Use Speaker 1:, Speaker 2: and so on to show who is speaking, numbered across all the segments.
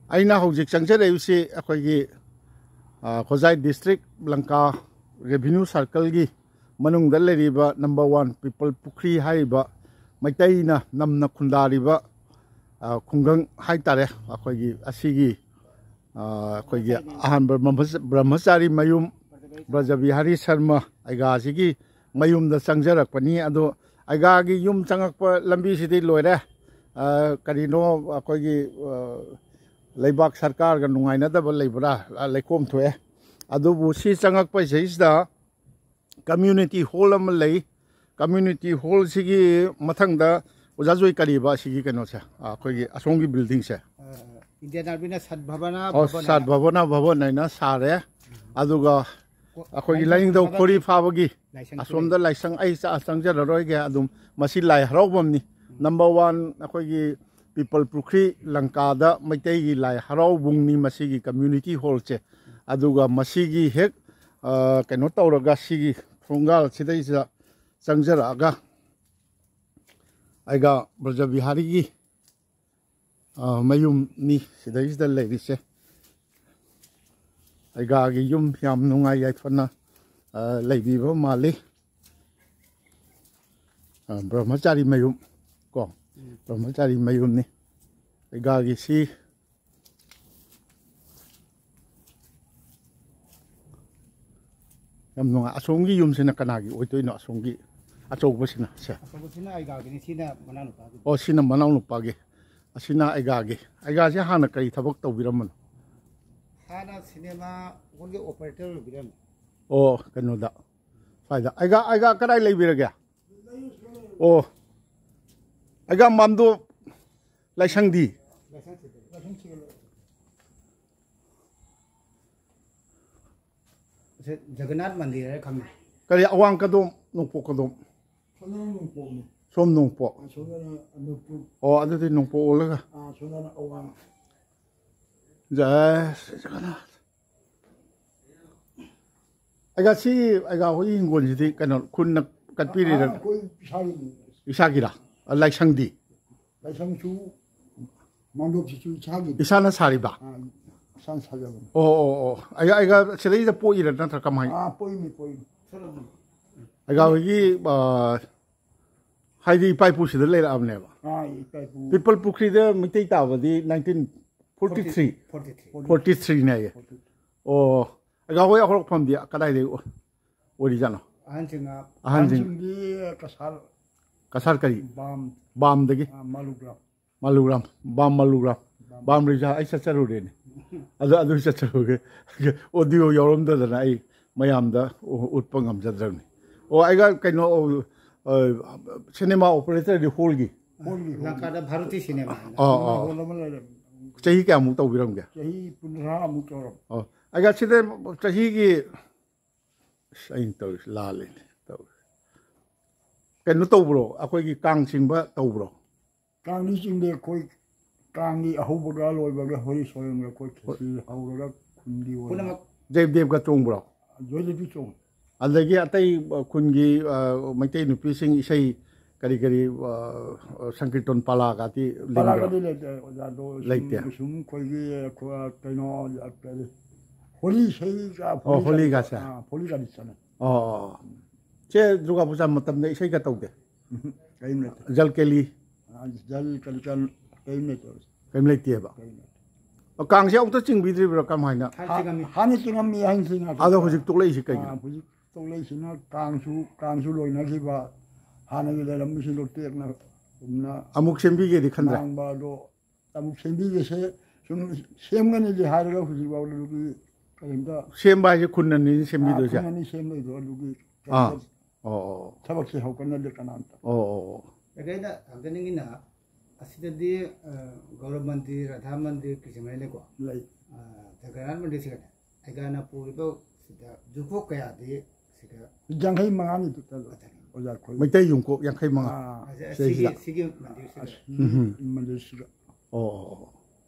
Speaker 1: ꯑꯩꯅ ꯍꯧꯖꯤꯛ ꯆꯪꯖꯔꯛꯏꯕꯁꯤ ꯑꯩꯈꯣꯏꯒꯤ ꯈꯣꯖꯥꯏ ꯗꯤꯁꯇ꯭ꯔꯤꯛ ꯂꯪꯀꯥ ꯔꯦꯚꯤꯅ꯭ꯌꯨ ꯁꯥꯔꯀꯜꯒꯤ ꯃꯅꯨꯡꯗ ꯂꯩꯔꯤꯕ ꯅꯝꯕꯔ 1 ꯄꯤꯄꯜ ꯄꯨꯈ꯭ꯔꯤ ꯍꯥꯏꯔꯤꯕ ꯃꯩꯇꯩꯅ ꯅꯝꯅ ꯈꯨꯟꯗꯥꯔꯤꯕ ꯈꯨꯡꯒꯪ ꯍꯥꯏꯇꯥꯔꯦ ꯑꯩꯈꯣꯏꯒꯤ ꯑꯁꯤꯒꯤ ꯑꯩꯈꯣꯏꯒꯤ ꯑꯍꯥꯟꯕ ꯕ꯭ꯔꯍ꯭ꯃꯆꯥꯔꯤ ꯃꯌꯨꯝ ꯕ꯭ꯔꯖꯕꯤꯍꯥꯔꯤ ꯁꯔꯃ ꯑꯩꯒꯥꯁꯤꯒꯤ ꯃꯌꯨꯝꯗ ꯆꯪꯖꯔꯛꯄꯅꯤ ꯑꯗꯣ ꯑꯩꯒꯥꯒꯤ ꯌꯨꯝ ꯆꯪꯉꯛꯄ ꯂꯝꯕꯤꯁꯤꯗꯤ ꯂꯣꯏꯔꯦ ꯀꯔꯤꯅꯣ ꯑꯩꯈꯣꯏꯒꯤ ꯂꯩꯕꯥꯛ ꯁꯔꯀꯥꯔꯒ ꯅꯨꯡꯉꯥꯏꯅꯗꯕ ꯂꯩꯕ꯭ꯔꯥ ꯂꯩꯈꯣꯝ ꯊꯣꯛꯑꯦ ꯑꯗꯨꯕꯨ ꯁꯤ ꯆꯪꯉꯛꯄꯁꯤꯗ ꯀꯝꯃ꯭ꯌꯨꯅꯤꯇꯤ ꯍꯣꯜ ꯑꯃ ꯂꯩ कम्युनिटी हॉल सिगी मथंगदा उजाजोई करीबा सिगी कनोसे अखोगी असोंगी बिल्डिंग से
Speaker 2: इंडियन आर्मी ना
Speaker 1: सात भवन नैना सारे अदुगा अखोगी लाइंग दो खोरी फाबगी असोमदा लाइसंग आई चंगजररोयगे अदुम मसी लाई हरावबमनी नंबर 1 अखोगी पीपल पुखरी लंकादा मैतेगी लाई हरावबुंगनी मसीगी कम्युनिटी हॉल से अदुगा मसीगी हेक कनो तौरगा सिगी थोंगाल सिदैसा चंगजरागा आइगा ब्रजबिहारी की मयूम नी सिदैसदा लेरिसे आइगा गी युम याम नुंगाई याइफना लेबिबो माली ब्रह्मचारी मयूम को ब्रह्मचारी मयूम नी आइगा गी सी याम नुंगा असोंगी युम सिना कनागी ओइतोइनो असोंगी अचौबसिना से
Speaker 2: अचौबसिना आइगागिनी सिना मनानु पागी
Speaker 1: ओ सिना मनानु पागी असिना आइगा से हाना कई थबक तौबिरमन
Speaker 2: हाना सिनेमा होलगे ऑपरेटर बिरम
Speaker 1: ओ कनोदा फायदा आइगा कदाई लेबिरगे ओ आइगा मामदो लाइसंदी
Speaker 2: जगन्नाथ मंदिर है खम
Speaker 1: करी अवांग कदोम नोपो कदोम सोम नोपो ओ अदुदि नोपो ओलगा
Speaker 2: सोना अवांग
Speaker 1: जय जगन्नाथ आइगा होई हिंगोन सिदि कनो खुन कटपिरि
Speaker 2: कोई
Speaker 1: इसागिरा लाइसंदी
Speaker 2: लाइसंसु मांडोप सिसु इसागी
Speaker 1: इसाना सारिबा
Speaker 2: सान साजब
Speaker 1: ओ आइगा सिदैदा पोइरा नत्र कमाई
Speaker 2: पोई
Speaker 1: आइगा होई हाइदी पाइपु सिदा लेरा अबनेबा पीपल पुखरी दे मितै ताबदी 1943 ने ये ओ आइगा होई अखरोक फमदी कदाई दे ओरि जानो अहनजिंग कसर करी बाम दगी मालुग्राम बाम रिजा आई चचरुरेने अदु चचरुगे ऑडियो यौरमदना आई मयामदा उतप ngamjadrani ओ आइगा कइनो सिनेमा ऑपरेटर दि होलगी
Speaker 2: लंकादा भारतीय सिनेमा
Speaker 1: होल अम ले चही क्या मु तौबिरमगे
Speaker 2: चही 15 मु तौरम
Speaker 1: आइगा सिदे चही की सैन तौ लाले तौ कइनो तौब्रो अखोगी कांग सिंगबा तौब्रो
Speaker 2: कांग नि सिंगदे कोई कांगी अहुबगा लोइबगा होरी सोयंगा कोई खेती हौरगा खुंदी ओना
Speaker 1: देव का चोंब्रो
Speaker 2: जोइदेबी चोंग
Speaker 1: अदगी अतई खुनगी मैतै नुपीसिंग इसै करी संकीर्तन पाला गाती लेते
Speaker 2: सुम कोई कइनो होली सही का
Speaker 1: होली का से
Speaker 2: होली का दिसना
Speaker 1: चे दुर्गा पूजा मतलब ने इसै का तौदे
Speaker 2: कइम
Speaker 1: जल केली
Speaker 2: जल कलचल कइम
Speaker 1: लेतेबा कांग से औतो चिंगबिद्रिब्रो कम हाइना
Speaker 2: हानि चिंगमी हाइन सिंगा
Speaker 1: आदो हुजिक तोलेसि कइ
Speaker 2: हुजिक तोलेसिना कांगसु लोइनाखिबा हानगी लेरमसि लोटेकना उमना
Speaker 1: अमुक सेंबिगे दि खनरा
Speaker 2: बादो अमुक सेंबिगे से सुम सेमगने दि हारगा हुजिबा लुगी कइमदा
Speaker 1: सेमबा जे खुन्ननि सेंबिदो जा
Speaker 2: खुन्ननि सेमबिदो लुगी
Speaker 1: ओ
Speaker 2: थबक से हौकना दे कनांता एगैना हगनिगिना असिदि गौरव मंत्री राधा मंदिर किसिमैले को लै जगन्नाथ मंदिर सिगा आइगाना पुरिबो सिदा जुखो कया दे सिगा जंगै मंगानी तुतल ओजा खोय
Speaker 1: मैतै युंको यांखै मंगा
Speaker 2: सिगी मंदिर सिगा ओ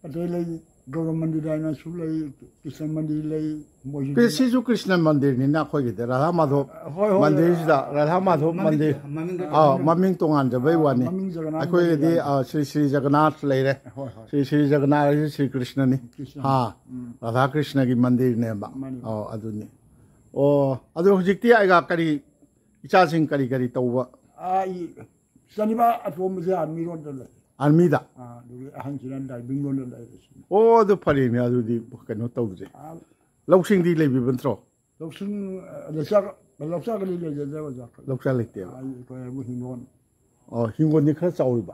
Speaker 2: अदे लै
Speaker 3: गौरव मंदिर आना सुले कृष्ण मंदिर ले मोजी
Speaker 1: कृषि कृष्ण मंदिर नि ना खोई के राधा माधव मंदिर दा राधा माधव मंदिर ममिंग तोंगान जबै वानी अखोई दे श्री श्री जगन्नाथ लेरे श्री जगन्नाथ श्री कृष्ण नि हां राधा कृष्ण की मंदिर ने बा अदुनी अदु हुजिक्ति आइगा करी इचा सिंह करी तौबा
Speaker 3: शनिवार अतोम से आर्मी रोड ले
Speaker 1: आर्मी दा
Speaker 3: अहन सिरन डाइविंग रोड ले
Speaker 1: अदु फरी ने अदुदी कनो तौजे लौसिंग दी लेबि बंत्रो
Speaker 3: लौसिंग लौसा गली ले जे
Speaker 1: लौसा लेते
Speaker 3: आई को हिंगोन
Speaker 1: हिंगोन नि खरा चाउबा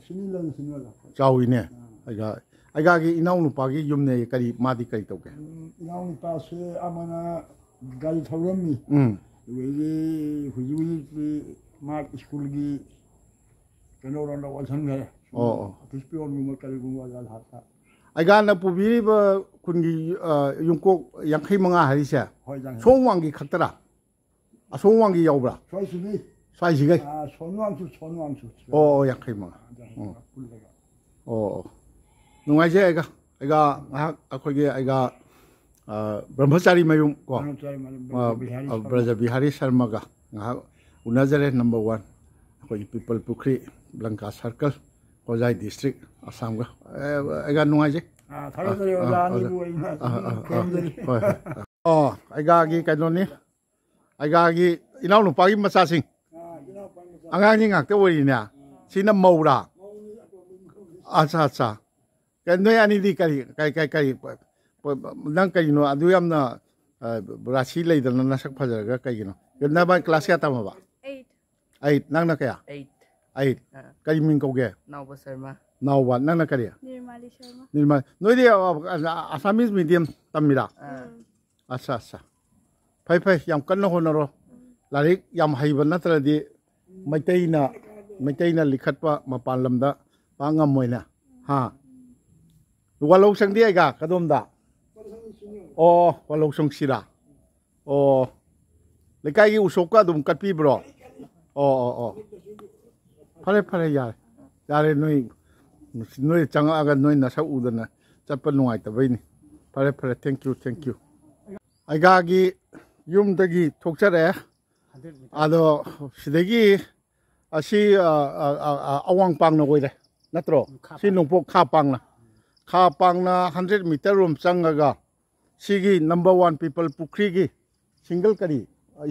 Speaker 3: सिनी
Speaker 1: चाउई ने आइगा की इनाउ नुपा की युम ने करी मादी करी तौके
Speaker 3: इनाउ नुपा से अमना गाड़ी थौरमी वेगी हुजुई मा स्कूल की कनो रोंडा वसन है पिस्पियोन गुम करी गुम वाला हाता
Speaker 1: आइगा न पुबीब कुनगी युंको यांखै मंगा हरिसे सोंवांगी खतरा असोंवांगी यावब्रा
Speaker 3: सोइसिनी
Speaker 1: स्वाइसिगै
Speaker 3: सोनवांसु
Speaker 1: यांखै मंगा नुंगाइजे आइगा अखोगे आइगा ब्रह्मचारी मयूम को ब्रज बिहारी शर्मा का उनजरे नंबर 1 अखोगी पीपल पुखरी लंका सर्कल कोजाई डिस्ट्रिक्ट असम का आइगा नुंगाइजे आइगा की कइनोनी आइगा की इनाउ नुपागी मचासिंग अंगांगी ngakte ओरिने सिना मौरा अच्छा कइनो यानी दी करी नंग कइनो अदु यामना राशि लेदना नसक फजरगा कइनो गन्ना बा क्लास क्या तमबा 8 नंगना कया 8 कई मिंग कोगे नावबा शर्मा नावबा नंगना करी निर्मली शर्मा निर्मल नोइदि आसामीज मीडियम तमिरा अच्छा फै याम कन्न होनरो लारिक याम हाइबा नत्रदि मैतैना लिखतपा मपान लमदा पांगम मोइना हां वालौ संगदि आइगा कदोमदा वालौ संगसिरा लेकाई की उसोका दुम कटपी ब्रो फरे यारे नोई चंगा नोई नसा उदना चप्प नुआई तबैनी फरे थैंक यू आइगा की युम दगी थोक्चरे आदो सिदगी असी अवांग पांगना गोइरे नत्रो सि नोंपो खा पांगना 100 मीटर रूम चंगागा सिगी नंबर 1 पीपल पुखरी की सिंगल करी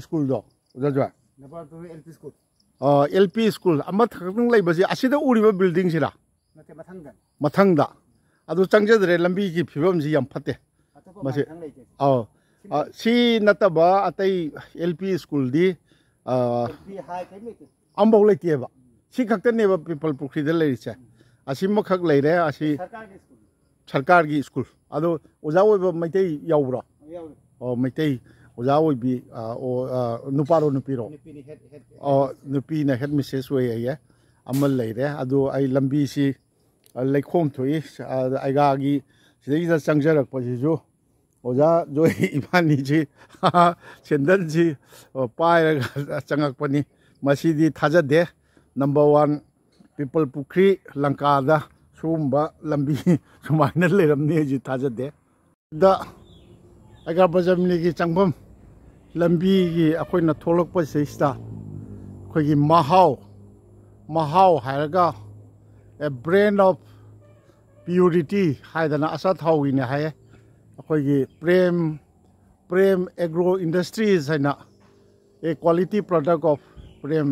Speaker 1: स्कूल दो जजवा number 2 LP school LP school अमा थकंग लेबसी असिदा उरिबा बिल्डिंग सिरा नते मथंगदा अदु चंगजदरे लंबी की फिबम जी यम फते मसे सी नतबा अतै एलपी स्कूल दी एलपी हाई कैमेते अम्बौ लेतेबा सी खक्तनेबा पीपल पुखरी दे लेरिसे असिम खक लेरे असि सरकार की स्कूल अदो ओजा ओइबा मैतै यावब्रा मैतै ओजा ओइबी नुपारो नुपीरो नुपी ना हेड मिसेस वे है अमल लेरे अदो आई लंबी सी लेखोम थोई आइगा की सिदैदा चंगजरक पजिजो ओजा जो इबानी जी सेंदन जी पायरगा चंगकपनी मसीदी थाजदे नंबर 1 पीपल पुखरी लंकादा सुम्बा लंबी सुमाइना लेरमने जी थाजदे दा अगर बजमनी की चंगबम लंबी की अखोइना थोलकप सेस्ता अखोइगी महाव हायरगा ए ब्रेन ऑफ प्यूरिटी हायदना असा थाविने हाय अखोइगी प्रेम एग्रो इंडस्ट्रीज हायना a quality product of Prem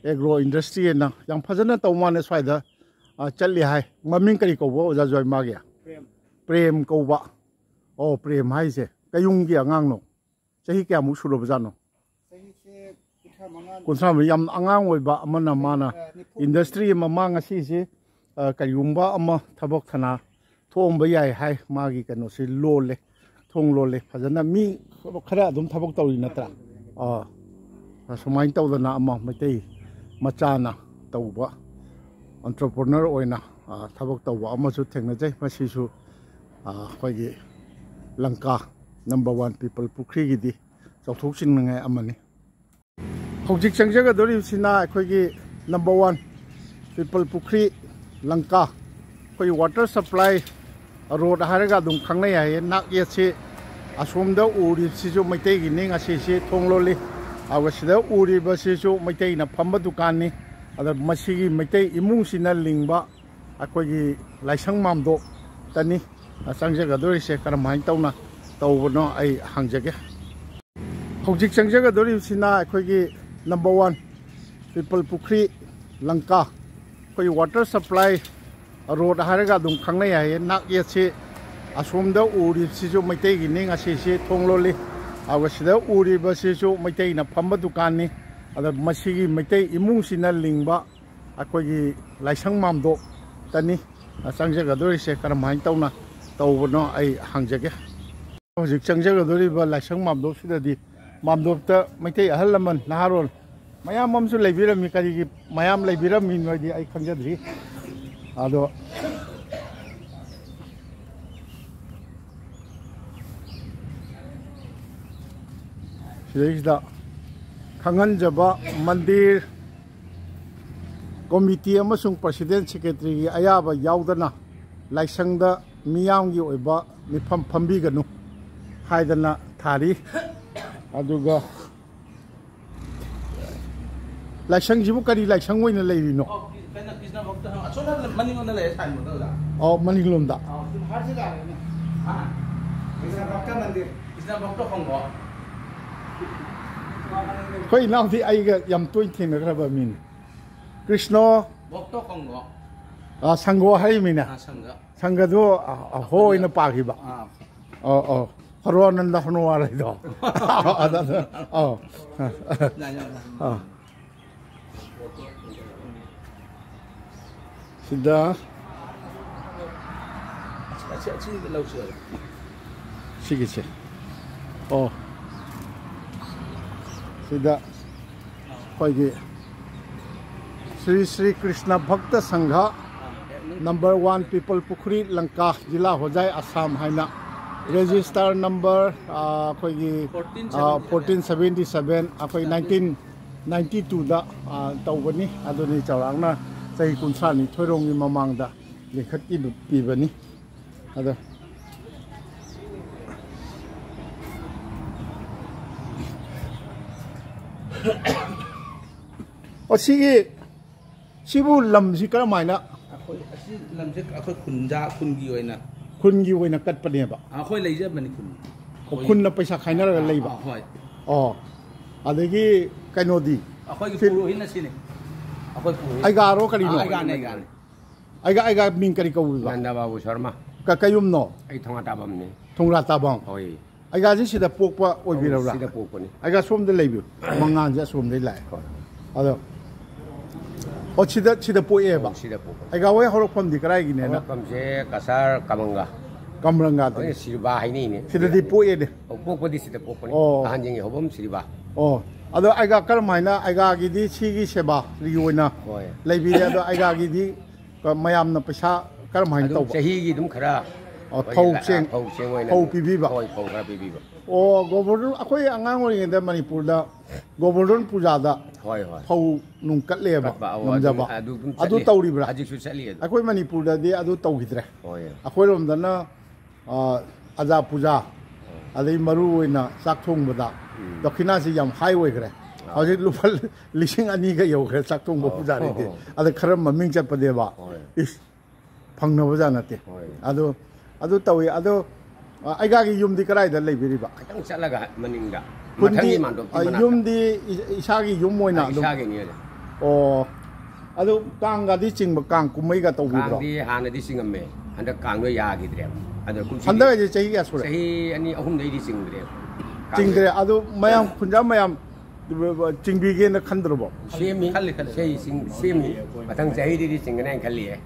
Speaker 1: agro industry ना yang phajana tawmane swaida challi hai maming kari kobo oja joy magya prem koba prem hai se kayung gi angang no chahi kya mu suro bajano chahi se kunsa ma yam angang oi ba amana mana industry mamang asi se kayumba ama thabok thana thong ba yai hai magi kano se lole thong lole phajana mi khara adum thabok tawi natra सुमाइन तौदना अमा मैतै मचाना तौबा entrepreneur ओइना थबक तौबा अमसु थेंगनजै मसिसु अखोइगी लंका नंबर 1 पीपल पुखरी गिदी चौथोकसिनंगाय अमनि हौजिक चंगजगदोरिसिना अखोइगी नंबर 1 पीपल पुखरी लंका कोई water supply road haraga dum khangnai hai nak ye si asomda uri si ju maitai gi ning asi si thongloli awasida uri ba si ju maitai na phamba dukan ni ada masigi maitai imung sina lingba akoi laisang mamdo tani changjaga dori se karamhain tawna tawbono ai hangjage hojik changjaga dori sina akoi number 1 people pukri lanka koi water supply road haraga dum khangnai hai nak ye si asomda uri si ju maitai gi ning asi si thongloli awasida uri ba si ju maitai na phamba dukan ni ada masigi maitai imung sina lingba akoi laisang mamdo tani changjaga dori se karamhain tawna tawbono ai hangjage hojik changjaga dori ba laisang mamdo sidadi mamdo ta maitai ahal laman naharol mayam amsu leibirami kari mayam leibirami noidi ai khangjadri ado 시대이다 강한자바 만딜 committee amasung president secretary ayaba yaudana laisangda miyamgi oiba mifam phambi ganu haidana thari aduga laisang jibu kari laisang oina leirino
Speaker 4: kana krishna bhakta ha asola maningona le than mo da
Speaker 1: manilomda
Speaker 2: har se ga rahe ha krishna bhakta khongbo
Speaker 1: khoi naw thi ai ga yam toin thing na graba min krishna
Speaker 4: bhakta khongbo
Speaker 1: 상고 하이미네 상가도 호이는 빠기바 하루는 하루와래도 시다 시기체 시다 거기 Shri Krishna भक्त संघ number 1 Pipal Pukhri Lanka जिला होजाई Assam हाइना register number अखोगी 1477 अखोई 1992 दा तौबनी अदुनी चौरांगना चही कुंसानी थोरोंगी ममांगदा लेखत की पीबनी अद 어시기 시부 람시 그러마이나
Speaker 4: 아코이 아시 람시 아코이 군기 오이나
Speaker 1: 컷빠네바
Speaker 4: 아코이 레이저바니
Speaker 1: 군나 पैसा खाइनारा लेबा अदगी कइनोदी
Speaker 4: आखोई पुरो हिना सिने आखोई पुरो
Speaker 1: आइगारो करिनो आइगा मिंग करि कौबा
Speaker 5: नंदा बाबू शर्मा
Speaker 1: कयुमनो
Speaker 5: आई थोंगा ताबमने
Speaker 1: थोंरा ताबम
Speaker 5: होय
Speaker 1: आइगा जी सिदा पोकपा ओइबिरबा
Speaker 5: सिदा पोकपनी
Speaker 1: आइगा सोमदे लेबि मंगान जे सोमदे लाय अदो 치다 보여봐. 아이가 왜 호록펌디 그라이기네.
Speaker 5: 호록펌제 가살 까망가.
Speaker 1: 까망가.
Speaker 5: 시르바 하이니네.
Speaker 1: 시다디 보여데.
Speaker 5: 포포디 시다 포포니. 한징이 호범 시르바.
Speaker 1: 아도 아이가 까르마이나 아이가기디 시기 세바 리오이나. 레비데도 아이가기디 마얌나 페사 까르마이나 또.
Speaker 5: 세히기 좀 가라.
Speaker 1: 파우생
Speaker 5: 오이나.
Speaker 1: 파우 비비바.
Speaker 5: 파우 가라 비비바.
Speaker 1: 고버넌 아코이 안강 오리인데 마니푸르다 고버넌 부자다. 파우 눔katleba namjaba adu tawribra
Speaker 5: ajisu chali
Speaker 1: akoi manipur da de adu tawhidre akoi rom dana aja puja adai maru oina sak thongbada dakhina si yam highway gre haji lupal lising ani ga yo gre sak thongba puja re de ada kharam maming chat padeba is phangna baja nate adu tawi adu aiga gi yum di karai da leibiriba
Speaker 5: khang chalaga maningda
Speaker 1: 군디 юм디 이사기 юм모이나
Speaker 5: 이사기니요.
Speaker 1: 아도 깡가디 징뭐 깡 구매가 또 비브로.
Speaker 5: 깡디 하나디 징음메. 한다 깡도 야기드래. 아도 군시.
Speaker 1: 한다 이제 제기가 소래.
Speaker 5: 세히 아니 어홈데이디 징드래.
Speaker 1: 징드래 아도 마양 군자 마양 징비게는 칸들어 봐.
Speaker 5: 세미 세히 세미 마당 제히디 징그네 칼리에.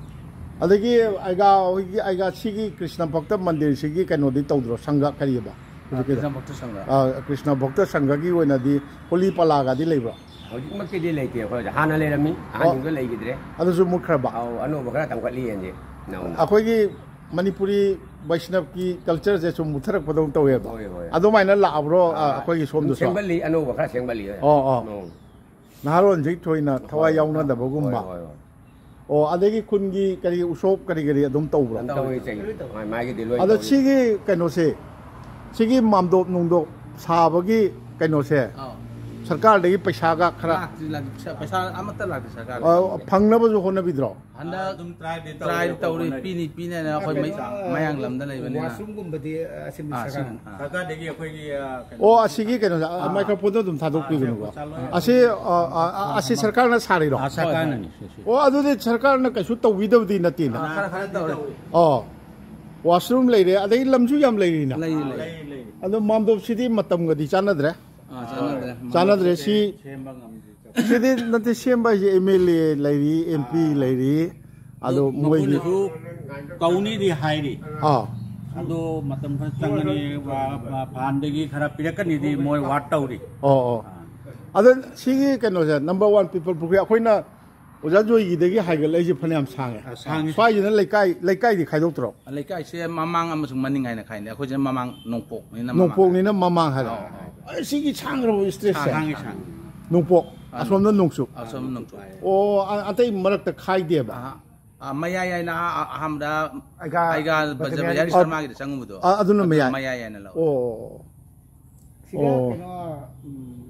Speaker 1: 아더기 아이가 시기 크리스나 박타 만들 시기 카노디 또드로 상가 카리바. Krishna भक्त संघ की ओइनादी Holi पलागादी Lebra
Speaker 5: हजिमकदी लेके होय हाना Laramie हानिंगो लेगिद्रे
Speaker 1: अदसु मुखरबा
Speaker 5: अनु बखरा तंगली येंजे
Speaker 1: अखोगी मणिपुरी वैष्णव की culture जे सु मुथरक पदौ तवेबा अदुमाइना लाब्रो अखोगी सोमदु
Speaker 5: सेंबली अनु बखरा सेंबली
Speaker 1: नारोन जै थोइना थवा याउना दबगुम्बा ꯑꯣ ꯑꯗꯒꯤ ꯈꯨꯟꯒꯤ ꯀꯔꯤ ꯎꯁꯣꯞ ꯀꯔꯤ ꯀꯔꯤ ꯑꯗꯨꯝ ꯇꯧꯕ꯭ꯔꯣ
Speaker 5: ꯇꯧꯋꯤ ꯆꯍꯤ ꯃꯥꯒꯤꯗꯤ ꯂꯣꯏ
Speaker 1: ꯑꯗꯣ ꯁꯤꯒꯤ ꯀꯩꯅꯣꯁꯦ ꯁꯤꯒꯤ ꯃꯥꯝꯗꯣꯞ ꯅꯨꯡꯗꯣꯞ ꯁꯥꯕꯒꯤ ꯀꯩꯅꯣꯁꯦ ꯁꯔꯀꯥꯔꯗꯒꯤ ꯄꯩꯁꯥꯒ ꯈꯔ
Speaker 4: ꯄꯩꯁꯥ ꯑꯃꯠꯇ ꯂꯥꯛꯇꯦ ꯁꯔꯀꯥꯔ
Speaker 1: ꯐꯪꯅꯕꯁꯨ ꯍꯣꯠꯅꯕꯤꯗ꯭ꯔꯣ
Speaker 4: ꯍꯟꯗꯛ ꯑꯗꯨꯝ ꯇ꯭ꯔꯥꯏ ꯇꯧꯔꯤ ꯄꯤꯅꯦꯅ ꯑꯩꯈꯣꯏ ꯃꯌꯥꯡ ꯂꯝꯗ ꯂꯩꯕꯅꯤꯅ
Speaker 2: ꯋꯥꯁꯔꯨꯝꯒꯨꯝꯕꯗꯤ
Speaker 4: ꯁꯔꯀꯥꯔꯗꯒꯤ ꯑꯩꯈꯣꯏꯒꯤ
Speaker 1: ꯑꯣ ꯑꯁꯤꯒꯤ ꯀꯩꯅꯣꯁꯦ ꯃꯥꯏꯀ꯭ꯔꯣꯐꯣꯟꯗꯣ ꯑꯗꯨꯝ ꯊꯥꯗꯣꯛꯄꯤꯒꯅꯨꯀꯣ ꯑꯁꯤ ꯁꯔꯀꯥꯔꯅ ꯁꯥꯔꯤꯔꯣ
Speaker 4: ꯁꯔꯀꯥꯔꯅꯅꯤ
Speaker 1: ꯑꯣ ꯑꯗꯨꯗꯤ ꯁꯔꯀꯥꯔꯅ ꯀꯩꯁꯨ ꯇꯧꯕꯤꯗꯕꯗꯤ ꯅꯠꯇꯦꯅ
Speaker 4: ꯈꯔ ꯇꯧꯔꯦ
Speaker 1: ꯑꯣ ꯋꯥꯁꯔꯨꯝ ꯂꯩꯔꯦ ꯑꯗꯒꯤ ꯂꯝꯁꯨ ꯌꯥꯝ ꯂꯩꯔꯤꯅ
Speaker 4: ꯂꯩ
Speaker 1: ꯑꯗꯣ ꯃꯥꯝꯗꯣꯞꯁꯤꯗꯤ ꯃꯇꯝꯒꯗꯤ ꯆꯥꯟꯅꯗ꯭ꯔꯦ ꯆꯥꯟꯅꯗ꯭ꯔꯦ ꯁꯤꯗꯤ ꯅꯠꯇꯦ ꯁꯦꯝꯕ ꯍꯥꯏꯁꯦ MLA ꯂꯩꯔꯤ MP ꯂꯩꯔꯤ ꯑꯗꯣ ꯃꯣꯏꯒꯤ
Speaker 6: ꯀꯧꯅꯤꯗꯤ ꯍꯥꯏꯔꯤ ꯑꯗꯣ ꯃꯇꯝ ꯈꯔ ꯆꯪꯒꯅꯤ ꯐꯥꯟꯗꯒꯤ ꯈꯔ ꯄꯤꯔꯛꯀꯅꯤꯗꯤ ꯃꯣꯏ ꯋꯥꯠ ꯇꯧꯔꯤ
Speaker 1: ꯑꯣ ꯑꯗꯣ ꯁꯤꯒꯤ ꯀꯩꯅꯣꯁꯦ ꯅꯝꯕꯔ 1 ꯄꯤꯄꯜ ꯄꯨꯈ꯭ꯔꯤ ꯑꯩꯈꯣꯏꯅ ꯑꯣꯖꯥ ꯖꯣꯏꯒꯤꯗꯒꯤ ꯍꯥꯏꯒꯠꯂꯛꯏꯁꯦ ꯐꯅꯌꯥꯝ ꯁꯥꯡꯉꯦ ꯁ꯭ꯋꯥꯏꯁꯤꯅ ꯂꯩꯀꯥꯏꯗꯤ ꯈꯥꯏꯗꯣꯛꯇ꯭ꯔꯣ
Speaker 4: ꯂꯩꯀꯥꯏꯁꯦ ꯃꯃꯥꯡ ꯑꯃꯁꯨꯡ ꯃꯅꯤꯡ ꯍꯥꯏꯅ ꯈꯥꯏꯅꯦ ꯑꯩꯈꯣꯏꯁꯦ ꯃꯃꯥꯡ
Speaker 1: ꯅꯣꯡꯄꯣꯛꯅꯤꯅ ꯃꯃꯥꯡ ꯍꯥꯏꯔ ꯁꯤꯒꯤ ꯁꯥꯡꯈ꯭ꯔꯕ ꯏꯁꯇ꯭ꯔꯦꯁꯁꯦ ꯅꯣꯡꯄꯣꯛ ꯑꯁꯣꯝꯗ ꯅꯣꯡꯆꯨꯞ ꯑꯣ ꯑꯇꯩ ꯃꯔꯛꯇ ꯈꯥꯏꯗꯦꯕ
Speaker 4: ꯃꯌꯥꯏ ꯍꯥꯏꯅ ꯑꯍꯥꯟꯕꯗ ꯑꯩꯒ ꯕꯖꯕꯤꯍꯥꯔꯤ ꯁꯔꯃꯥꯒꯤꯗ ꯆꯪꯉꯨꯕꯗꯣ
Speaker 1: ꯑꯗꯨꯅ ꯃꯌꯥꯏ
Speaker 4: ꯍꯥꯏꯅ ꯂꯧ
Speaker 1: ꯑꯣ
Speaker 2: sila kano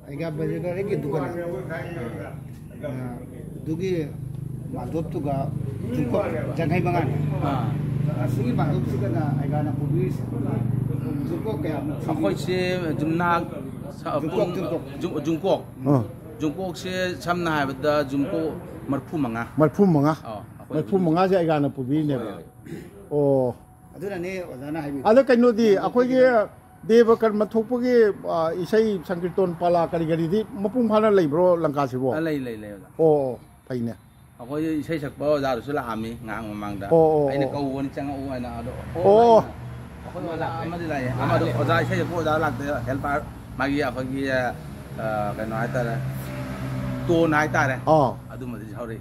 Speaker 2: aiga bazar ki dukan dugi madop tu ga jumko jangai bangan asigi madop sika na aiga na publis jumko kaya
Speaker 4: akhoi se jumna jumkok se samna haibda jumko marfu manga
Speaker 1: se aiga na publis ne oh
Speaker 2: aduna ne ozana haibi
Speaker 1: ada kainodi akhoi Deva Karma Thopagi Isai Sankirtan Pala Karigari Mapung Hana Libro Lankasibo. Oh, Paina.
Speaker 4: Akoy Isai Sakbo Darusula Ami, Nang Mangda.
Speaker 1: Oh,
Speaker 4: I know one chang and
Speaker 1: oh,
Speaker 4: Amado, Oza Isai Poda, Helper, Magia Fagia, Canoita, two night.
Speaker 1: Oh,
Speaker 4: Aduma is hurry.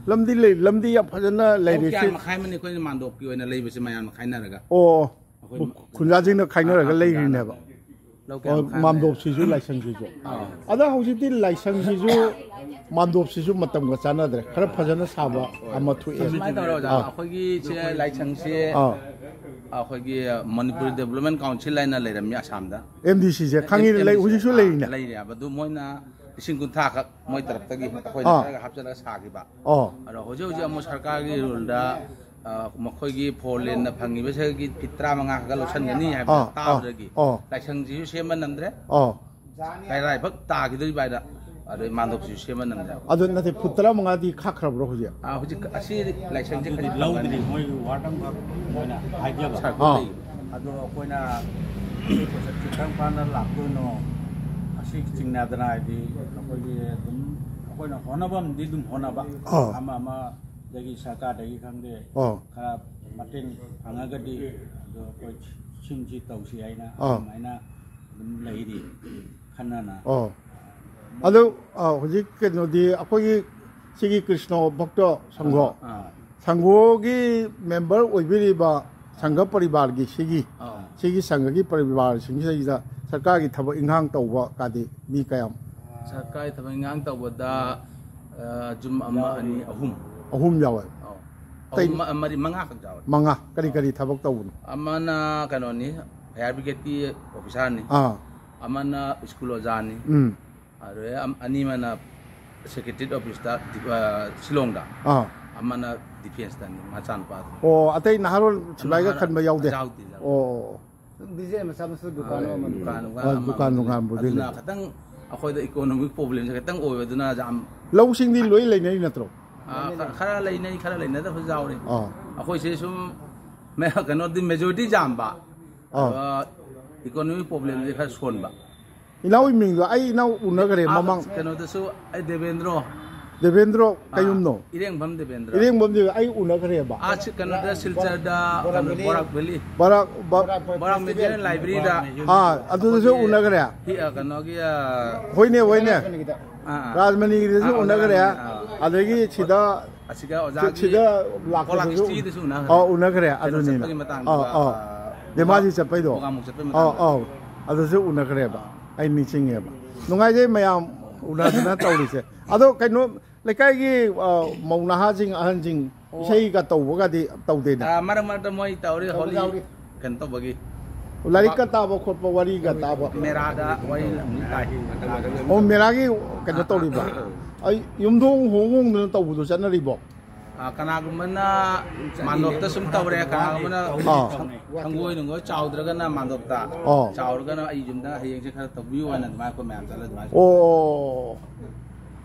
Speaker 1: Lumdi up Hazana lady.
Speaker 4: Hyman Mando, you and a lady with my Kainaga.
Speaker 1: Oh. Kunjajing Kainara lady never. Mamdop Sizu license Sizu. Other houses did license Sizu, Mamdop Sizu Matam was another. Karapazana Saba, Amatu.
Speaker 4: License, Manipur Development Council and a lady Miasamda.
Speaker 1: MDC, Kangi lay, which is lady.
Speaker 4: But do Moina. Singutaka, Moitaki, Hapsala Sagiba.
Speaker 1: Oh,
Speaker 4: Hojo Mosarkagi Rulda, Mokogi, Poland, Pangibasaki, Pitra Manga, Galosani, like Sanji Shaman and Dre. Oh, I like but Taki by the Mandok Shaman and Dre.
Speaker 1: Other than the Putra Mangadi Kakra Rosia.
Speaker 4: I see like Sanji low in Watam, I give her. When a Sixteen Nadra, when a Honabam didn't Honaba, Amama, the Saka, the Ikande, Martin, Anagadi, the Chinchi Tausiana, Mina, Lady, Hanana.
Speaker 1: Oh, although the Akoyi Sigi Krishna Bhakta Sango Sangogi member with Viriba Sanga Paribargi Sigi Sangagi Paribar, Singa. Sarkari Tabo Inghang Tawa Kadi Mikayam.
Speaker 4: Sarkari Tabo Inghang Tawa Jum Amani
Speaker 1: Ahum Yawa.
Speaker 4: Amari
Speaker 1: Manga Kari Tabak Tawun.
Speaker 4: Amana Kanoni, Herbigeti Officani. Amana Skulozani. Animana Secretary of Silonga. Amana Defense Tani, Machan Path. Oh, I think Nahal Chulaga can be out there. Oh. Dukan ako'y economic problem sa katang oyo doon na jam.
Speaker 1: Lawsing din loy lay na natro.
Speaker 4: Kara lay na daw sa rin. Ako'y sesum may kanod din majority jam ba. Economic problem di ka son ba.
Speaker 1: Ilaw iming ay inaw una kare mamang.
Speaker 4: Kanod so ay
Speaker 1: Devendro kayum no.
Speaker 4: Ireng bam Devendro.
Speaker 1: Ireng bam de ay una kare ba.
Speaker 4: Kanod silchar da Borak Valley.
Speaker 1: Borak
Speaker 4: Media Library da.
Speaker 1: Adu so una kare.
Speaker 4: Kanod
Speaker 1: hoine Rajmani so una kare. Adagi chida una kare adu ni. Demaji chapai do. Adu so una kare ba. Ay ni chinge ba. Nungai je mayam una na tawri se. Ado kaino ꯂꯩꯀꯥꯏꯒꯤ ꯃꯧ ꯅꯍꯥꯁꯤꯡ ꯑꯍꯟꯁꯤꯡ ꯏꯁꯩꯒ ꯇꯧꯕꯒꯗꯤ ꯇꯧꯗꯦꯅ
Speaker 4: ꯃꯔꯛ ꯃꯣꯏ ꯇꯧꯔꯤ ꯍꯣꯂꯤ ꯀꯩꯅꯣ ꯇꯧꯕꯒꯤ
Speaker 1: ꯂꯥꯏꯔꯤꯛꯀ ꯇꯥꯕ ꯈꯣꯠꯄ ꯋꯥꯔꯤꯒ ꯇꯥꯕ
Speaker 4: ꯃꯦꯔꯥꯗ ꯋꯥꯔꯤ ꯇꯥꯏ
Speaker 1: ꯑꯣ ꯃꯦꯔꯥꯒꯤ ꯀꯩꯅꯣ ꯇꯧꯔꯤꯕ ꯑꯩ ꯌꯨꯝꯊꯣꯡ ꯍꯣꯡꯗꯅ ꯇꯧꯕꯗꯣ ꯆꯠꯅꯔꯤꯕꯣ
Speaker 4: ꯀꯅꯥꯒꯨꯝꯕꯅ ꯃꯥꯟꯗꯣꯞꯇ ꯁꯨꯝ ꯇꯧꯔꯦ ꯀꯅꯥꯒꯨꯝꯕꯅ ꯁꯪꯒꯣꯏ ꯅꯨꯡꯒꯣꯏ ꯆꯥꯎꯗ꯭ꯔꯒꯅ ꯃꯥꯟꯗꯣꯞꯇ ꯆꯥꯎꯔꯒꯅ ꯑꯩ ꯌꯨꯝꯗ ꯍꯌꯦꯡꯁꯦ ꯈꯔ ꯇꯧꯕꯤꯌꯨ ꯍꯥꯏꯅ ꯑꯗꯨꯃꯥꯏꯅ ꯑꯩꯈꯣꯏ ꯃꯌꯥꯝ ꯆꯠꯂ ꯑꯗꯨꯃꯥꯏꯅ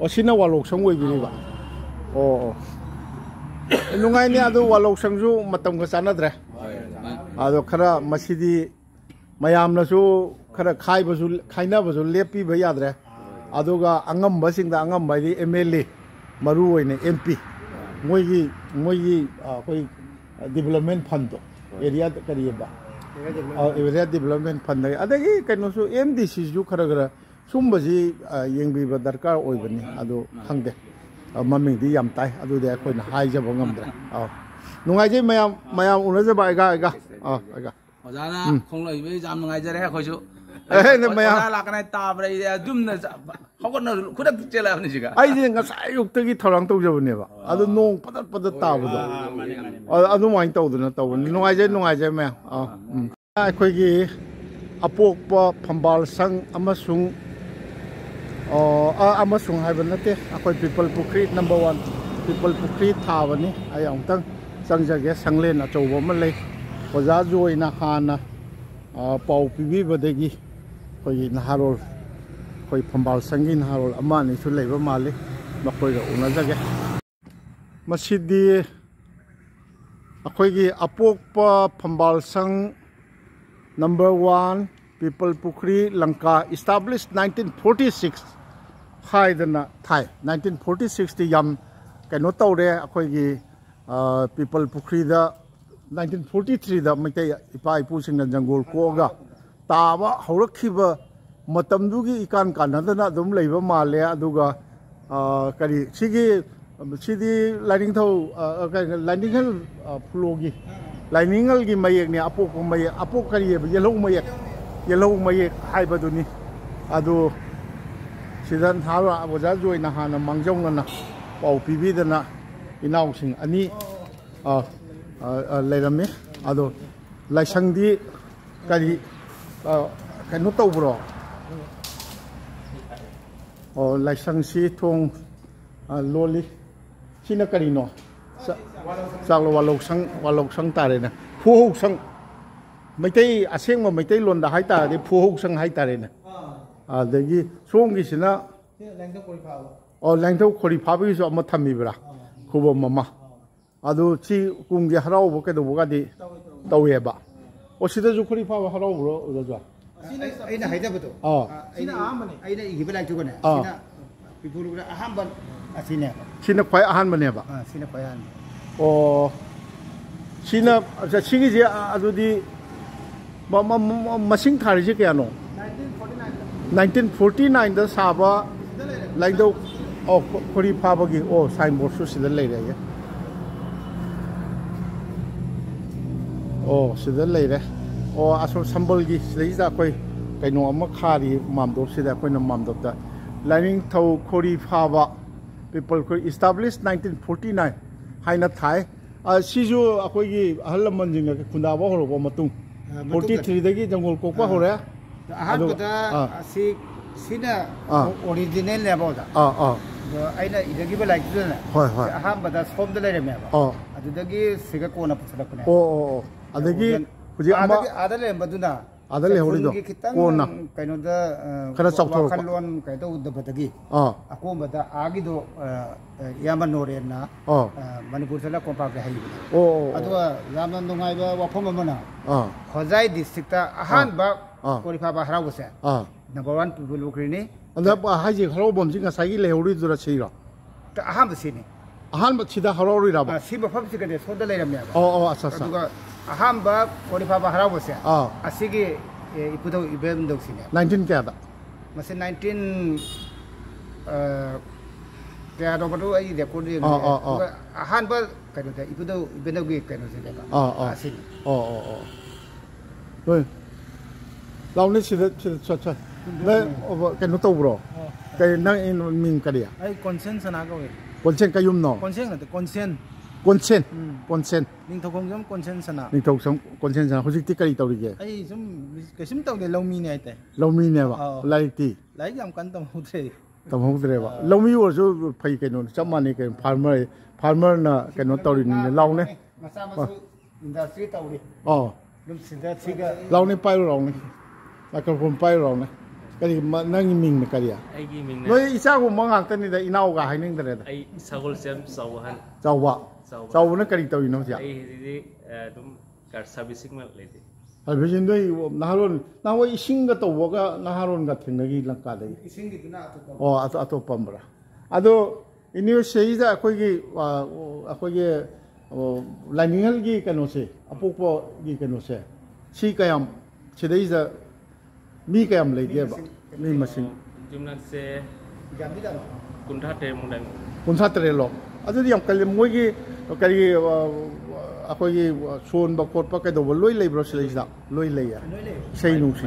Speaker 1: ꯑꯣ ꯁꯤꯅ ꯋꯥꯂꯣꯛꯁꯪ ꯑꯣꯏꯕꯤꯔꯤꯕ ꯑꯣ ꯅꯨꯡꯉꯥꯏꯅꯤ ꯑꯗꯨ ꯋꯥꯂꯣꯛꯁꯪꯁꯨ ꯃꯇꯝꯒ ꯆꯥꯟꯅꯗ꯭ꯔꯦ ꯑꯗꯣ ꯈꯔ ꯃꯁꯤꯗꯤ ꯃꯌꯥꯝꯅꯁꯨ ꯈꯔ ꯈꯥꯏꯅꯕꯁꯨ ꯂꯦꯞꯄꯤꯕ ꯌꯥꯗ꯭ꯔꯦ ꯑꯗꯨꯒ ꯑꯉꯝꯕꯁꯤꯡꯗ ꯑꯉꯝꯕ ꯍꯥꯏꯗꯤ MLA ꯃꯔꯨ ꯑꯣꯏꯅ MP मोई डेवलपमेंट फंड एरिया करीब एरिया डेवलपमेंट फंड अदगी कइनोसु MDC जु खरा खरा सुंबजी येंगबीब दरकार ओइबनी अदो खंगदे ममिंगदी याम ताई अदुदे अखोइना हाइजब ngамद्रे नुंगाइजे मयाम उनजबा आइगा
Speaker 4: ओजाना खोंलइबे जाम नुंगाइजरे अखोइसु
Speaker 1: मयाम
Speaker 4: लाकनाय ताब्रै जुमना हगन खुदा चेलाबनि जिगा
Speaker 1: आइजे ngасai युक्तगी थरंग तौजबनेबा अदो नोंग पदत ताबदो अदो माइन तौदना तौबनि नुंगाइजे मयाम अखोइगी अपोकपा फंबाल संग अमसुंग अमसुंग हाइबा नते अखोइ पीपल पुखरी नंबर 1 पीपल पुखरी थाबनी आइ अमतंग संजगे संगलेन अचौबो म लै ओजा जोइना हाना पाउ पिबीबदगी कोई नहारोल कोई फंबाल संगी नहारोल अमानी सु लेबा माले मखोइगा उनाजगे मसिदी अखोइगी अपोकपा फंबाल संग नंबर 1 पीपल पुखरी लंका established 1946 हाइदना थाई 1946 ती यम कनो तौरे अखोइगी पीपल पुखरी दा 1943 दा मैते इपा इपुसिंग जंगल कोगा ताबा हौरखिबा मतमदुगी इकान कानदना दुम लेबा माले अदुगा करी सिदी लाइनिंग थौ लाइनिंगल फ्लोगी लाइनिंगल गी मयेक ने अपोक मयेक अपोक करी येलो मयेक हाइबदुनी अदु सिदन थारा ओजा जोइना हाना मांगजौना पाउ पिबीदना इनाउसिंग अनि लेरमे अदो लाइसंदी करी कनो तौब्रो ओ लाइसंसी थोंग लोली सिना करीनो चालो वालोक्संग तारेना फुहौसंग मैतै असेंग मैतै लोंदा हाइ तारे फुहौसंग हाइ तारेना अदगी सोंगी सिना लैंगथौ खोरी फाबीसु अमा थमीबरा खुबो ममा अदु ची कुंगी हराउबो केदोबगादी तौयेबा ओ सिदाजु खोरी फाबा हराउबरो ओजाजु
Speaker 2: अइना हाइदबदो अइना आमने अइना इगिबे लाइथुगने सिना पिपुलुगरा अहामबन असिने
Speaker 1: सिना ख्वाइ अहानबनेबा
Speaker 2: सिना ख्वाइ अहान
Speaker 1: ओ सिना सिगी जे अदुदी मसिंग थारिजे कयानो 1949 दा साबा लाइदो ओ खोरी फाबगी ओ साइन बोर्ड सु सिदा लेरे ओ सिदा लेरे ओ असो संबलगी सिदा कोई कइनो अमा खारी मामदोप सिदा कोइना मामदोपता लाइनिंग थौ खोरी फाबा पीपल को established 1949 हाइना थाई सिजु अखोइगी अहल मनजिंग खुंदाबा होरबो मतुंग 43 दगी जंगल कोकवा होरे
Speaker 2: अहानबदा असि सिना ओरिजिनल लेबोदा अइना इदगिबे लाइथुना
Speaker 1: होय होय
Speaker 2: अहानबदा सोमदा लेरेमेबा अदुदगी सिगा कोना पुछलकने
Speaker 1: अदगी हुजि अमा
Speaker 2: आदले मदुना
Speaker 1: आदले होरिदो कोना
Speaker 2: कइनोदा
Speaker 1: खरा चौथोर
Speaker 2: खलोन कइदो उदबदगी अकोमबदा आगिदो यामा नोरेना मणिपुर सला कोपा के हाइबा अदुवा यामा नुंगाइबा वाफम अमना खजाई डिस्ट्रिक्ट अहानबा कोरिफाबा हरावसे नंबर 1 पीपल बुकरिनी
Speaker 1: अंदा हाइजे हरावबम जिंगा साइगी लेहौरिदुरा छिरा
Speaker 2: त अहानबा सिनी
Speaker 1: अहानबा सिदा हरावरिराबा
Speaker 2: सिबा फबसिगदे सोदा लेरमेबा
Speaker 1: अच्छा
Speaker 2: अदुगा अहानबा कोरिफाबा हरावसे असिगी इपुदो इबेम दोक्सिने
Speaker 1: 19 क्या दा
Speaker 2: मसे 19 क्या दोबदो आई रेकॉर्ड दे अहानबा कइनो इपुदो इबेनोगी कइनो से देबा असिनी
Speaker 1: होय लाउने सिदा छ ले कइनो तौब्रो कइ नंग इन मिंग करिया
Speaker 7: आई कॉन्सेंस सना गवे
Speaker 1: ꯀꯣꯟꯁꯦꯟ ꯀꯌꯨꯝꯅꯣ
Speaker 2: ꯀꯣꯟꯁꯦꯟ ꯅꯠꯇꯦ ꯀꯣꯟꯁꯦꯟ
Speaker 1: ꯀꯣꯟꯁꯦꯟ ꯀꯣꯟꯁꯦꯟ
Speaker 2: ꯅꯤꯡꯊꯧꯈꯣꯡꯖꯝ ꯀꯣꯟꯁꯦꯟ ꯁꯅꯥ
Speaker 1: ꯅꯤꯡꯊꯧꯁꯝ ꯀꯣꯟꯁꯦꯟ ꯁꯅꯥ ꯍꯧꯖꯤꯛꯇꯤ ꯀꯔꯤ ꯇꯧꯔꯤꯒꯦ
Speaker 2: ꯑꯩ ꯁꯨꯝ ꯀꯩꯁꯨꯝ ꯇꯧꯗꯦ ꯂꯧꯃꯤꯅꯦ ꯍꯥꯏꯇꯥꯔꯦ
Speaker 1: ꯂꯧꯃꯤꯅꯦꯕ ꯂꯥꯏꯔꯤꯛꯇꯤ
Speaker 2: ꯂꯥꯏꯔꯤꯛ ꯌꯥꯝ ꯀꯟꯅ ꯇꯝꯍꯧꯗ꯭ꯔꯦ
Speaker 1: ꯇꯝꯍꯧꯗ꯭ꯔꯦꯕ ꯂꯧꯃꯤ ꯑꯣꯏꯔꯁꯨ ꯐꯩ ꯀꯩꯅꯣ ꯆꯞ ꯃꯥꯟꯅꯩ ꯀꯩꯅꯣ ꯐꯥꯔꯃꯔꯅ ꯀꯩꯅꯣ ꯇꯧꯔꯤꯅꯤꯅꯦ ꯂꯥꯎꯅꯦ
Speaker 2: ꯃꯆꯥ ꯃꯁꯨ ꯏꯟꯗꯁꯇ꯭ꯔꯤ ꯇꯧꯔꯤ
Speaker 1: ꯑꯣ
Speaker 2: ꯑꯗꯨꯝ ꯏꯟꯗꯁꯇ꯭ꯔꯤꯒ
Speaker 1: ꯂꯥꯎꯅꯦ ꯄꯥꯏꯔꯨ ꯂꯥꯎꯅꯦ ꯃꯥꯏꯀ꯭ꯔꯣꯐꯣꯟ ꯄꯥꯏꯔꯨ ꯂꯥꯎꯅꯦ ꯀꯔꯤ ꯅꯪꯒꯤ ꯃꯤꯡꯅ ꯀꯔꯤ
Speaker 7: ꯑꯩꯒꯤ ꯃꯤꯡꯅ
Speaker 1: ꯅꯣꯏ ꯏꯆꯥꯒꯨꯝꯕ ꯉꯥꯛꯇꯅꯤꯗ ꯏꯅꯥꯎꯒ ꯍꯥꯏꯅꯤꯡꯗ꯭ꯔꯦꯗ
Speaker 7: ꯑꯩ ꯁꯒꯣꯜꯁꯦꯝ ꯆꯥꯎꯕꯍꯟ
Speaker 1: ꯆꯥꯎꯕ ꯆꯥꯎꯕꯅ ꯀꯔꯤ ꯇꯧꯔꯤꯅꯣ ꯍꯧꯖꯤꯛ
Speaker 7: ꯑꯩ ꯍꯧꯖꯤꯛꯇꯤ ꯑꯗꯨꯝ ꯀꯥꯔ ꯁꯥꯔꯚꯤꯁꯤꯡ ꯂꯩꯇꯦ
Speaker 1: ꯍꯥꯏꯕꯁꯤ ꯅꯣꯏ ꯅꯍꯥꯔꯣꯟ ꯅꯍꯥꯟꯋꯥꯏ ꯏꯁꯤꯡꯒ ꯇꯧꯕꯒ ꯅꯍꯥꯔꯣꯟꯒ ꯊꯦꯡꯅꯈꯤ ꯂꯪꯀꯥꯗꯒꯤ
Speaker 2: ꯏꯁꯤꯡꯒꯤꯗꯨꯅ ꯑꯇꯣꯞꯄ
Speaker 1: ꯑꯣ ꯑꯇꯣꯞꯄ ꯑꯃꯔꯥ ꯑꯗꯣ ꯌꯨꯅꯤꯚꯔꯁꯤꯇꯤꯗ ꯑꯩꯈꯣꯏꯒꯤ ꯂꯥꯏꯅꯤꯡꯍꯜꯒꯤ ꯀꯩꯅꯣꯁꯦ ꯑꯄꯣꯛꯄꯒꯤ ꯀꯩꯅꯣꯁꯦ ꯁꯤ ꯀꯌꯥꯝ ꯁꯤꯗꯩꯁꯤꯗ ꯃꯤ ꯀꯌꯥꯝ ꯂꯩꯒꯦꯕ ꯃꯤ ꯃꯁꯤꯡ
Speaker 7: ꯌꯨꯝꯅꯥꯛꯁꯦ
Speaker 2: ꯌꯥꯝꯗꯤ ꯌꯥꯝ
Speaker 7: 53ꯃꯨꯛ ꯂꯩ
Speaker 1: 53ꯂꯣ ꯑꯗꯨꯗꯤ ꯌꯥꯝ ꯀꯜꯂꯤ ꯃꯣꯏꯒꯤ ꯀꯔꯤ ꯑꯩꯈꯣꯏꯒꯤ ꯁꯣꯟꯕ ꯈꯣꯠꯄ ꯀꯩꯗꯧꯕ ꯂꯣꯏ ꯂꯩꯕ꯭ꯔꯣ ꯁꯤꯗꯩꯁꯤꯗ ꯂꯣꯏ ꯂꯩꯌꯦ ꯏꯁꯩ ꯅꯨꯡꯁꯤ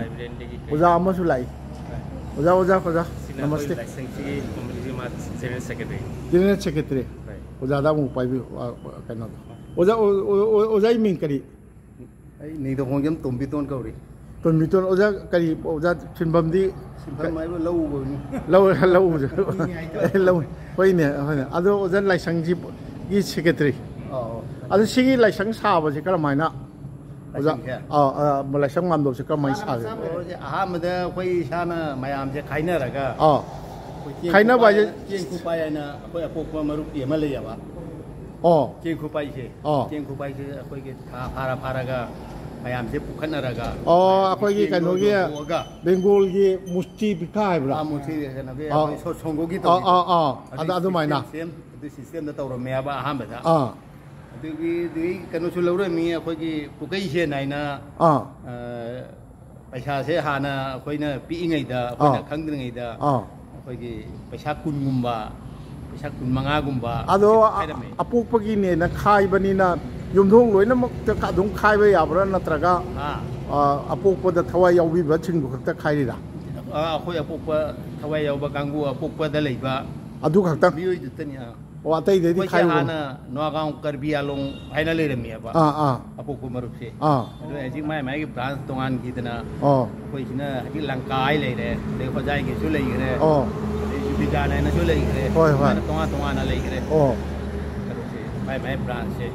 Speaker 1: ꯑꯣꯖꯥ ꯑꯃꯁꯨ ꯂꯥꯛꯏ ꯑꯣꯖꯥ ꯅꯃꯁꯇꯦ
Speaker 7: ꯖꯦꯅꯔꯦꯜ ꯁꯦꯀ꯭ꯔꯦꯇꯔꯤ
Speaker 1: ꯖꯦꯅꯔꯦꯜ ꯁꯦꯀ꯭ꯔꯦꯇꯔꯤ ꯑꯣꯖꯥꯗ ꯑꯃꯨꯛ ꯄꯥꯏꯕꯤꯌꯨ ꯀꯩꯅꯣꯗꯣ ꯑꯣꯖꯥꯒꯤ ꯃꯤꯡ ꯀꯔꯤ
Speaker 2: ꯑꯩ ꯅꯤꯡꯊꯧꯈꯣꯡꯖꯝ ꯇꯣꯝꯕꯤꯇꯣꯟ ꯀꯧꯔꯤ
Speaker 1: ꯇꯣꯟꯕꯤꯇꯣꯟ ꯑꯣꯖꯥ ꯀꯔꯤ ꯑꯣꯖꯥ ꯁꯤꯟꯐꯝꯗꯤ
Speaker 2: ꯁꯤꯟꯐꯝ ꯍꯥꯏꯕ ꯂꯧ ꯎꯕꯅꯤ
Speaker 1: ꯂꯧ ꯍꯣꯏꯅꯦ ꯑꯗꯣ ꯑꯣꯖꯥ ꯂꯥꯏꯁꯪꯒꯤ ꯁꯦꯀ꯭ꯔꯦꯇꯔꯤ ꯑꯗꯣ ꯁꯤꯒꯤ ꯂꯥꯏꯁꯪ ꯁꯥꯕꯁꯤ ꯀꯔꯝꯍꯥꯏꯅ ꯑꯣꯖꯥ ꯂꯥꯏꯁꯪ ꯃꯥꯟꯗꯣꯞꯁꯦ ꯀꯔꯝꯍꯥꯏꯅ ꯁꯥꯒꯦ
Speaker 2: ꯑꯍꯥꯟꯕꯗ ꯑꯩꯈꯣꯏ ꯏꯁꯥꯅ ꯃꯌꯥꯝꯁꯦ ꯈꯥꯏꯅꯔꯒ
Speaker 1: ꯈꯥꯏꯅꯕ ꯍꯥꯏꯁꯦ
Speaker 2: ꯆꯦꯡ ꯈꯨꯄꯥꯏ ꯍꯥꯏꯅ ꯑꯩꯈꯣꯏ ꯑꯄꯣꯛꯄ ꯃꯔꯨꯞꯀꯤ ꯑꯃ ꯂꯩꯌꯦꯕ ꯆꯦꯡ ꯈꯨꯄꯥꯏꯁꯦ ꯆꯦꯡ ꯈꯨꯄꯥꯏꯁꯦ ꯑꯩꯈꯣꯏꯒꯤ ꯊꯥ ꯐꯥꯔꯒ ꯃꯌꯥꯝꯁꯦ ꯄꯨꯈꯠꯅꯔꯒ
Speaker 1: ꯑꯩꯈꯣꯏꯒꯤ ꯀꯩꯅꯣꯒꯤ ꯕꯦꯡꯒꯣꯜꯒꯤ ꯃꯨꯁꯇꯤ ꯄꯤꯈꯥ ꯍꯥꯏꯕ꯭ꯔꯥ
Speaker 2: ꯃꯨꯁꯇꯤ ꯀꯩꯅꯣꯒꯤ ꯁꯣꯡꯒꯣꯒꯤ
Speaker 1: ꯑꯗꯨꯃꯥꯏꯅ
Speaker 2: ꯑꯗꯨ ꯁꯤꯁꯇꯦꯝꯗ ꯇꯧꯔꯝꯃꯦꯕ ꯑꯍꯥꯟꯕꯗ ꯑꯗꯨꯒꯤ ꯀꯩꯅꯣꯁꯨ ꯂꯧꯔꯝꯃꯤ ꯑꯩꯈꯣꯏꯒꯤ ꯄꯨꯀꯩ ꯁꯦꯟ ꯍꯥꯏꯅ ꯄꯩꯁꯥꯁꯦ ꯍꯥꯟꯅ ꯑꯩꯈꯣꯏꯅ ꯄꯤꯛꯏꯉꯩꯗ ꯑꯩꯈꯣꯏꯅ ꯈꯪꯗ꯭ꯔꯤꯉꯩꯗ ꯑꯩꯈꯣꯏꯒꯤ ꯄꯩꯁꯥ 10ꯒꯨꯝꯕ ꯄꯩꯁꯥ 15ꯒꯨꯝꯕ
Speaker 1: ꯑꯗꯣ ꯑꯄꯣꯛꯄꯒꯤꯅꯦꯅ ꯈꯥꯏꯕꯅꯤꯅ ꯌꯨꯝꯊꯣꯡ ꯂꯣꯏꯅꯃꯛꯇ ꯑꯗꯨꯝ ꯈꯥꯏꯕ ꯌꯥꯕ꯭ꯔꯥ ꯅꯠꯇ꯭ꯔꯒ ꯑꯄꯣꯛꯄꯗ ꯊꯋꯥꯏ ꯌꯥꯎꯕꯤꯕꯁꯤꯡꯗꯨ ꯈꯛꯇ ꯈꯥꯏꯔꯤꯔꯥ
Speaker 2: ꯑꯩꯈꯣꯏ ꯑꯄꯣꯛꯄ ꯊꯋꯥꯏ ꯌꯥꯎꯕ ꯀꯥꯡꯕꯨ ꯑꯄꯣꯛꯄꯗ ꯂꯩꯕ
Speaker 1: ꯑꯗꯨ ꯈꯛꯇꯪ
Speaker 2: ꯃꯤꯑꯣꯏꯗꯨꯇꯅꯤ
Speaker 1: ꯑꯣ ꯑꯇꯩꯗꯩꯗꯤ
Speaker 2: ꯈꯥꯏꯕ ꯍꯥꯟꯅ ꯅꯣꯒꯥꯎ ꯀꯔꯕꯤ ꯑꯥꯂꯣꯡ ꯍꯥꯏꯅ ꯂꯩꯔꯝꯃꯦꯕ ꯑꯄꯣꯛꯄ ꯃꯔꯨꯞꯁꯦ ꯑꯗꯣ ꯍꯧꯖꯤꯛ ꯃꯥꯒꯤ ꯕ꯭ꯔꯥꯟꯁ ꯇꯣꯉꯥꯟꯈꯤꯗꯅ ꯑꯩꯈꯣꯏꯁꯤꯅ ꯍꯧꯖꯤꯛ ꯂꯪꯀꯥ ꯍꯥꯏ ꯂꯩꯔꯦ ꯑꯗꯩ ꯍꯣꯖꯥꯏꯒꯤꯁꯨ ꯂꯩꯈ꯭ꯔꯦ ꯑꯗꯩ ꯖꯨꯕꯤꯖꯥꯟ ꯍꯥꯏꯅꯁꯨ ꯂꯩꯈ꯭ꯔꯦ ꯇꯣꯉꯥꯟꯅ ꯂꯩꯈ꯭ꯔꯦ ꯀꯩꯅꯣꯁꯦ ꯃꯥꯒꯤ ꯕ꯭ꯔꯥꯟꯁꯁꯦ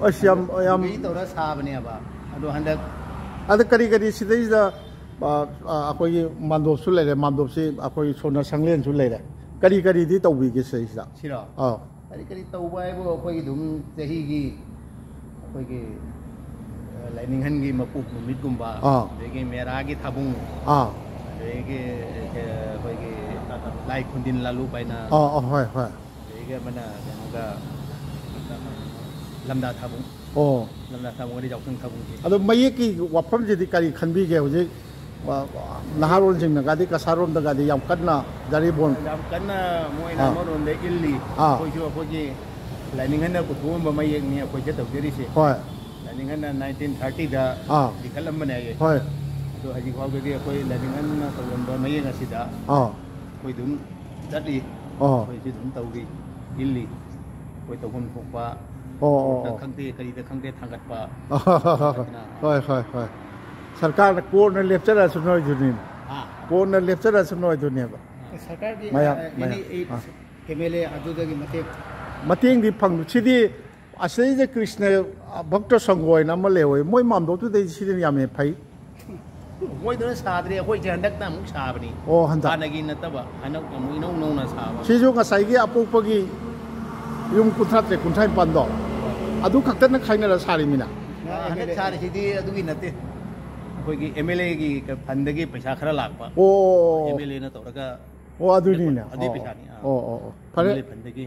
Speaker 1: ꯑꯁ ꯌꯥꯝ
Speaker 2: ꯇꯧꯔ ꯁꯥꯕꯅꯦꯕ ꯑꯗꯣ ꯍꯟꯗꯛ
Speaker 1: ꯑꯗ ꯀꯔꯤ ꯁꯤꯗꯩꯁꯤꯗ ꯑꯩꯈꯣꯏꯒꯤ ꯃꯥꯟꯗꯣꯞꯁꯨ ꯂꯩꯔꯦ ꯃꯥꯟꯗꯣꯞꯁꯤ ꯑꯩꯈꯣꯏ ꯁꯣꯟꯅ ꯁꯪꯂꯦꯟꯁꯨ ꯂꯩꯔꯦ ꯀꯔꯤꯗꯤ ꯇꯧꯕꯤꯒꯦ ꯁꯤꯗꯩꯁꯤꯗ
Speaker 2: ꯁꯤꯔꯣ ꯀꯔꯤ ꯇꯧꯕ ꯍꯥꯏꯕꯨ ꯑꯩꯈꯣꯏꯒꯤ ꯑꯗꯨꯝ ꯆꯍꯤꯒꯤ ꯑꯩꯈꯣꯏꯒꯤ ꯂꯥꯏꯅꯤꯡꯍꯟꯒꯤ ꯃꯄꯣꯛ ꯅꯨꯃꯤꯠꯀꯨꯝꯕ ꯑꯗꯒꯤ ꯃꯦꯔꯥꯒꯤ ꯊꯥꯕꯨꯡ ꯑꯗꯒꯤ ꯑꯩꯈꯣꯏꯒꯤ ꯂꯥꯏ ꯈꯨꯟꯗꯤꯟ ꯂꯥꯂꯨꯞ ꯍꯥꯏꯅ
Speaker 1: ꯍꯣꯏ
Speaker 2: ꯑꯗꯒꯤ ꯑꯃꯅ ꯀꯩꯅꯣꯒ ꯂꯝꯗꯥ ꯊꯥꯕꯨꯡ ꯂꯝꯗꯥ ꯊꯥꯕꯨꯡ ꯑꯗꯩ ꯌꯥꯎꯁꯪ ꯊꯥꯕꯨꯡꯁꯦ
Speaker 1: ꯑꯗꯣ ꯃꯌꯦꯛꯀꯤ ꯋꯥꯐꯝꯁꯤꯗꯤ ꯀꯔꯤ ꯈꯟꯕꯤꯒꯦ ꯍꯧꯖꯤꯛ ꯅꯍꯥꯔꯣꯟꯁꯤꯡꯅꯒꯗꯤ ꯀꯁꯥꯔꯣꯝꯗꯒꯗꯤ ꯌꯥꯝ ꯀꯟꯅ ꯖꯥꯔꯤꯕꯣꯟ
Speaker 2: ꯌꯥꯝ ꯀꯟꯅ ꯃꯣꯏꯅ ꯑꯃꯔꯣꯝꯗ ꯏꯜꯂꯤ ꯑꯩꯈꯣꯏꯁꯨ ꯑꯩꯈꯣꯏꯒꯤ ꯂꯥꯏꯅꯤꯡꯍꯟꯅ ꯄꯨꯊꯣꯛꯑꯝꯕ ꯃꯌꯦꯛꯅꯤ ꯑꯩꯈꯣꯏꯁꯦ ꯇꯧꯖꯔꯤꯁꯦ ꯂꯥꯏꯅꯤꯡꯍꯟꯅ 1930ꯗ ꯂꯤꯡꯈꯠꯂꯝꯕꯅꯦ ꯑꯗꯣ ꯍꯧꯖꯤꯛ ꯐꯥꯎꯕꯗꯤ ꯑꯩꯈꯣꯏ ꯂꯥꯏꯅꯤꯡꯍꯟꯅ ꯇꯧꯔꯝꯕ ꯃꯌꯦꯛ ꯑꯁꯤꯗ ꯑꯩꯈꯣꯏ ꯑꯗꯨꯝ ꯆꯠꯂꯤ ꯑꯩꯈꯣꯏꯁꯨ ꯑꯗꯨꯝ ꯇꯧꯔꯤ ꯏꯜꯂꯤ ꯑꯩꯈꯣꯏ ꯇꯧꯐꯝ ꯊꯣꯛꯄ ꯈꯪꯗꯦ ꯀꯔꯤꯗ ꯈꯪꯗꯦ ꯊꯥꯡꯒꯠꯄ
Speaker 1: ꯍꯣꯏ ꯁꯔꯀꯥꯔꯅ ꯀꯣꯟꯅ ꯂꯦꯞꯆꯔꯁꯨ ꯅꯣꯏꯗꯨꯅꯤ ꯀꯣꯟꯅ ꯂꯦꯞꯆꯔꯁꯨ ꯅꯣꯏꯗꯨꯅꯦꯕ
Speaker 2: ꯁꯔꯀꯥꯔꯒꯤ MLA ꯑꯗꯨꯗꯒꯤ
Speaker 1: ꯃꯇꯦꯡꯗꯤ ꯐꯪ ꯁꯤꯗꯤ ꯑꯁꯤꯗꯩꯗ ꯀ꯭ꯔꯤꯁꯅ ꯚꯛꯇ ꯁꯪꯒꯣꯏꯅ ꯑꯃ ꯂꯩꯍꯧꯏ ꯃꯣꯏ ꯃꯥꯝꯗꯣꯞꯇꯨꯗꯩ ꯁꯤꯗꯤ ꯌꯥꯝꯅ ꯐꯩ
Speaker 2: ꯃꯣꯏꯗꯨꯅ ꯁꯥꯗ꯭ꯔꯤ ꯑꯩꯈꯣꯏꯁꯦ ꯍꯟꯗꯛꯇ ꯑꯃꯨꯛ ꯁꯥꯕꯅꯤ ꯍꯥꯟꯅꯒꯤ ꯅꯠꯇꯕ ꯍꯟꯗꯛ ꯑꯃꯨꯛ ꯏꯅꯧ ꯅꯧꯅ ꯁꯥꯕ
Speaker 1: ꯁꯤꯁꯨ ꯉꯁꯥꯏꯒꯤ ꯑꯄꯣꯛꯄꯒꯤ ꯌꯨꯝ 53-54 ꯑꯗꯨ ꯈꯛꯇꯅ ꯈꯥꯏꯅꯔ ꯁꯥꯔꯤꯃꯤꯅ
Speaker 2: ꯍꯟꯗꯛ ꯁꯥꯔꯤꯁꯤꯗꯤ ꯑꯗꯨꯒꯤ ꯅꯠꯇꯦ ꯑꯩꯈꯣꯏꯒꯤ MLAꯒꯤ ꯐꯟꯗꯒꯤ ꯄꯩꯁా ꯈꯔ ꯂꯥꯛꯄ MLAꯅ ꯇꯧꯔꯒ
Speaker 1: ꯑꯗꯨꯅꯤꯅ
Speaker 2: ꯑꯗꯨꯒꯤ ꯄꯩꯁꯥꯅꯤ
Speaker 1: ꯐꯔꯦ
Speaker 2: ꯐꯟꯗꯒꯤ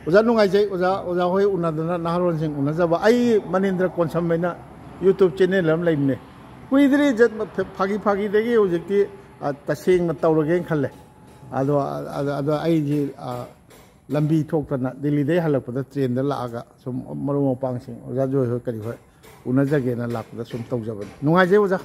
Speaker 1: ꯑꯣꯖꯥ ꯅꯨꯡꯉꯥꯏꯖꯩ ꯑꯣꯖꯥ ꯍꯣꯏ ꯎꯅꯗꯅ ꯅꯍꯥꯔꯣꯟꯁꯤꯡ ꯎꯅꯖꯕ ꯑꯩ ꯃꯅꯤꯟꯗ꯭ꯔ ꯀꯣꯟꯁꯝ ꯍꯥꯏꯅ ꯌꯨꯇꯨꯕ ꯆꯦꯅꯦꯜ ꯑꯃ ꯂꯩꯕꯅꯦ ꯀꯨꯏꯗ꯭ꯔꯤ ꯐꯥꯒꯤꯗꯒꯤ ꯍꯧꯖꯤꯛꯇꯤ ꯇꯁꯦꯡꯅ ꯇꯧꯔꯒꯦꯅ ꯈꯜꯂꯦ ꯑꯗꯣ ꯑꯩꯁꯤ ꯂꯝꯕꯤ ꯊꯣꯛꯇꯅ ꯗꯦꯜꯂꯤꯗꯩ ꯍꯜꯂꯛꯄꯗ ꯇ꯭ꯔꯦꯟꯗ ꯂꯥꯛꯑꯒ ꯁꯨꯝ ꯃꯔꯨꯞ ꯃꯄꯥꯡꯁꯤꯡ ꯑꯣꯖꯥ ꯖꯣꯏ ꯍꯣꯏ ꯀꯔꯤ ꯍꯣꯏ ꯎꯅꯖꯒꯦꯅ ꯂꯥꯛꯄꯗ ꯁꯨꯝ ꯇꯧꯖꯕꯅꯤ ꯅꯨꯡꯉꯥꯏꯖꯩ ꯑꯣꯖꯥ